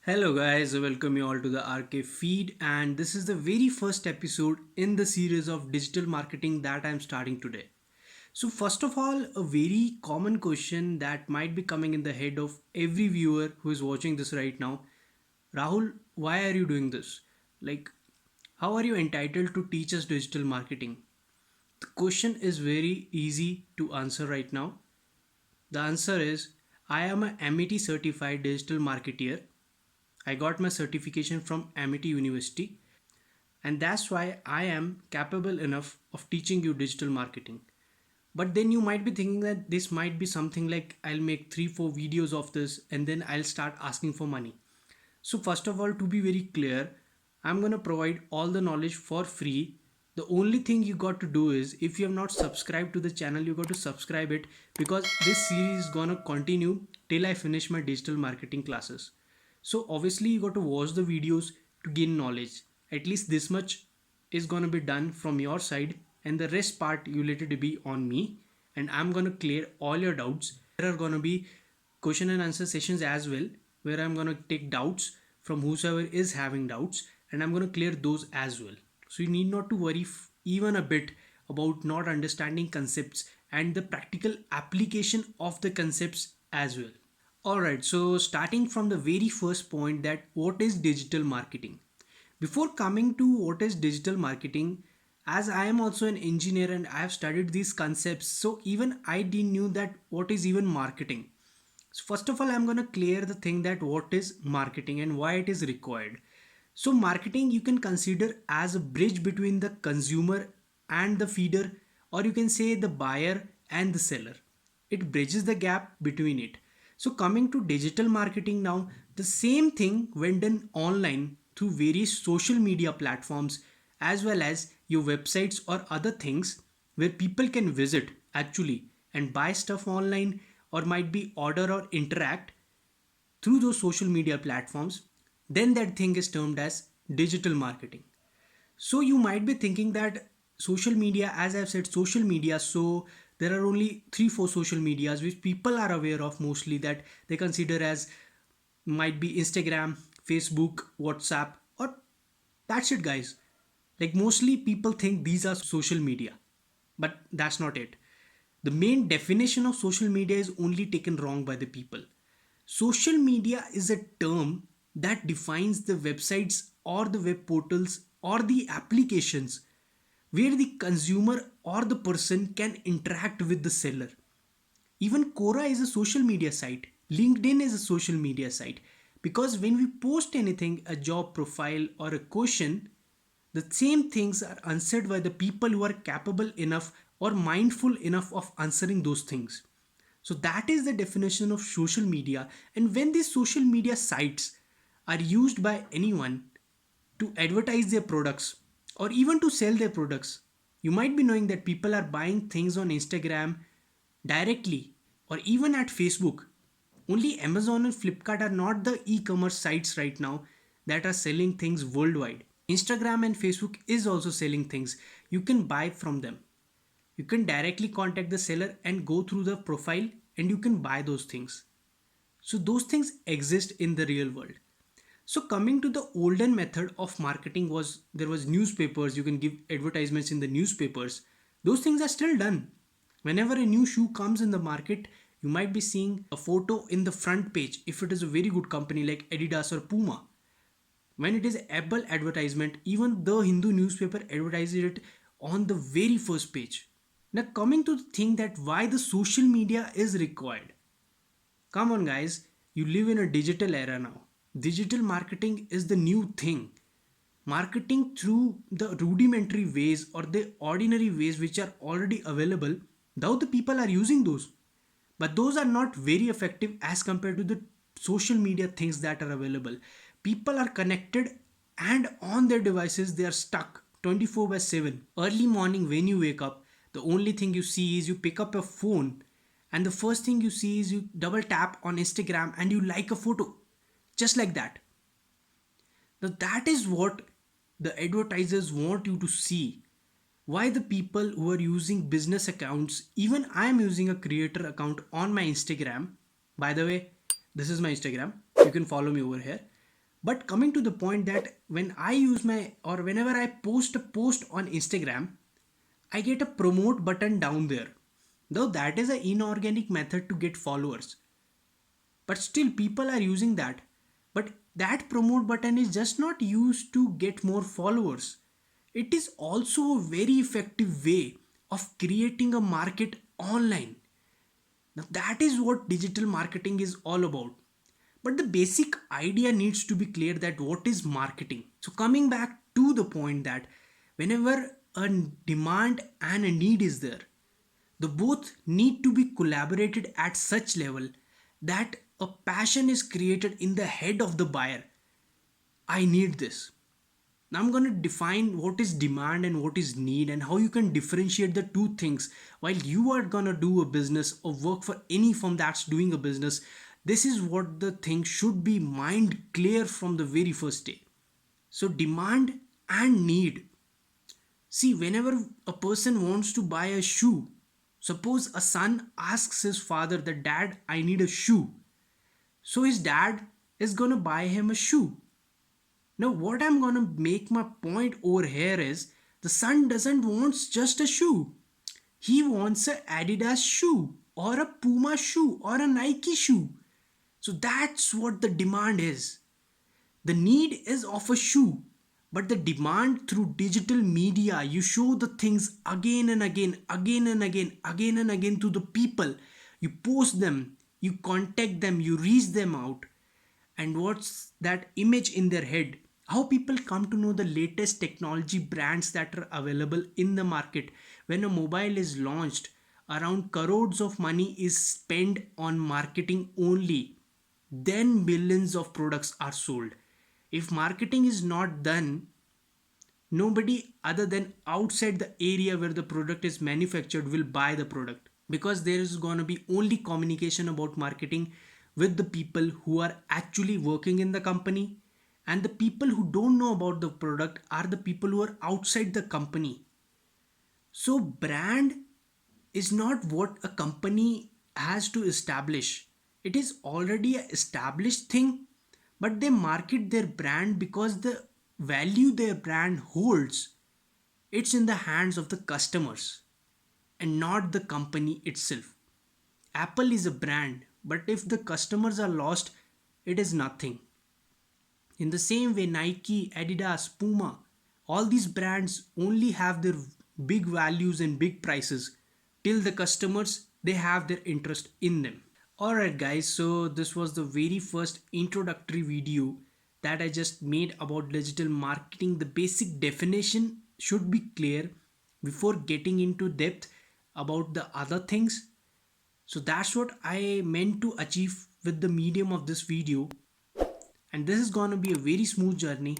Hello guys, welcome you all to the RK feed, and this is the very first episode in the series of digital marketing that I'm starting today. So first of all, a very common question that might be coming in the head of every viewer who is watching this right now. Rahul, why are you doing this? Like, how are you entitled to teach us digital marketing? The question is very easy to answer right now. The answer is I am a MET certified digital marketeer. I got my certification from Amity University, and that's why I am capable enough of teaching you digital marketing. But then you might be thinking that this might be something like I'll make 3 4 videos of this and then I'll start asking for money. So, first of all, to be very clear, I'm going to provide all the knowledge for free. The only thing you got to do is if you have not subscribed to the channel, you got to subscribe it because this series is going to continue till I finish my digital marketing classes. So, obviously, you got to watch the videos to gain knowledge. At least this much is going to be done from your side, and the rest part you let it be on me. And I'm going to clear all your doubts. There are going to be question and answer sessions as well where I'm going to take doubts from whosoever is having doubts and I'm going to clear those as well. So you need not to worry even a bit about not understanding concepts and the practical application of the concepts as well. Alright, so starting from the very first point, that what is digital marketing? Before coming to what is digital marketing, as I am also an engineer and I have studied these concepts, so even I didn't knew that what is even marketing. So first of all, I'm going to clear the thing that what is marketing and why it is required. So marketing you can consider as a bridge between the consumer and the feeder, or you can say the buyer and the seller. It bridges the gap between it. So coming to digital marketing now, the same thing when done online through various social media platforms as well as your websites or other things where people can visit actually and buy stuff online or might be order or interact through those social media platforms, then that thing is termed as digital marketing. So you might be thinking that social media, as I've said, social media, so there are only 3 4 social medias which people are aware of mostly, that they consider as might be Instagram, Facebook, WhatsApp, or that's it, guys. Like mostly people think these are social media, but that's not it. The main definition of social media is only taken wrong by the people. Social media is a term that defines the websites or the web portals or the applications where the consumer or the person can interact with the seller. Even Quora is a social media site. LinkedIn is a social media site. Because when we post anything, a job profile or a question, the same things are answered by the people who are capable enough or mindful enough of answering those things. So that is the definition of social media. And when these social media sites are used by anyone to advertise their products or even to sell their products, you might be knowing that people are buying things on Instagram directly or even at Facebook. Only Amazon and Flipkart are not the e-commerce sites right now that are selling things worldwide. Instagram and Facebook is also selling things. You can buy from them. You can directly contact the seller and go through the profile and you can buy those things. So those things exist in the real world. So coming to the olden method of marketing was there was newspapers, you can give advertisements in the newspapers. Those things are still done. Whenever a new shoe comes in the market, you might be seeing a photo in the front page if it is a very good company like Adidas or Puma. When it is Apple advertisement, even the Hindu newspaper advertises it on the very first page. Now coming to the thing that why the social media is required. Come on guys, you live in a digital era now. Digital marketing is the new thing. Marketing through the rudimentary ways or the ordinary ways which are already available, though the people are using those. But those are not very effective as compared to the social media things that are available. People are connected and on their devices they are stuck 24 by 7. Early morning when you wake up, the only thing you see is you pick up a phone and the first thing you see is you double tap on Instagram and you like a photo. Just like that. Now that is what the advertisers want you to see. Why the people who are using business accounts, even I am using a creator account on my Instagram. By the way, this is my Instagram. You can follow me over here. But coming to the point that when I use my or whenever I post a post on Instagram, I get a promote button down there. Though that is an inorganic method to get followers, but still people are using that. But that promote button is just not used to get more followers. It is also a very effective way of creating a market online. Now that is what digital marketing is all about. But the basic idea needs to be clear that what is marketing. So coming back to the point that whenever a demand and a need is there, the both need to be collaborated at such level that a passion is created in the head of the buyer. I need this. Now I'm going to define what is demand and what is need and how you can differentiate the two things while you are going to do a business or work for any firm that's doing a business. This is what the thing should be mind clear from the very first day. So demand and need. See, whenever a person wants to buy a shoe, suppose a son asks his father that dad, I need a shoe. So his dad is gonna buy him a shoe. Now, what I'm gonna make my point over here is the son doesn't want just a shoe. He wants a Adidas shoe or a Puma shoe or a Nike shoe. So that's what the demand is. The need is of a shoe, but the demand through digital media, you show the things again and again, again and again, again and again to the people. You post them, you contact them, you reach them out. And what's that image in their head? How people come to know the latest technology brands that are available in the market. When a mobile is launched, around crores of money is spent on marketing only. Then billions of products are sold. If marketing is not done, nobody other than outside the area where the product is manufactured will buy the product, because there is going to be only communication about marketing with the people who are actually working in the company, and the people who don't know about the product are the people who are outside the company. So brand is not what a company has to establish. It is already an established thing, but they market their brand because the value their brand holds, it's in the hands of the customers and not the company itself. Apple is a brand, but if the customers are lost, it is nothing. In the same way, Nike, Adidas, Puma, all these brands only have their big values and big prices till the customers they have their interest in them. Alright guys, so this was the very first introductory video that I just made about digital marketing. The basic definition should be clear before getting into depth about the other things. So that's what I meant to achieve with the medium of this video, and this is gonna be a very smooth journey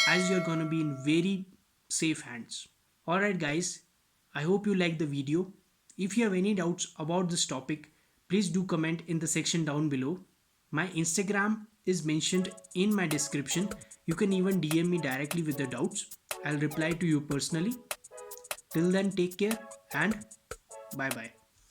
as you're gonna be in very safe hands. Alright guys, I hope you liked the video. If you have any doubts about this topic, please do comment in the section down below. My Instagram is mentioned in my description. You can even DM me directly with the doubts. I'll reply to you personally. Till then, take care and bye bye.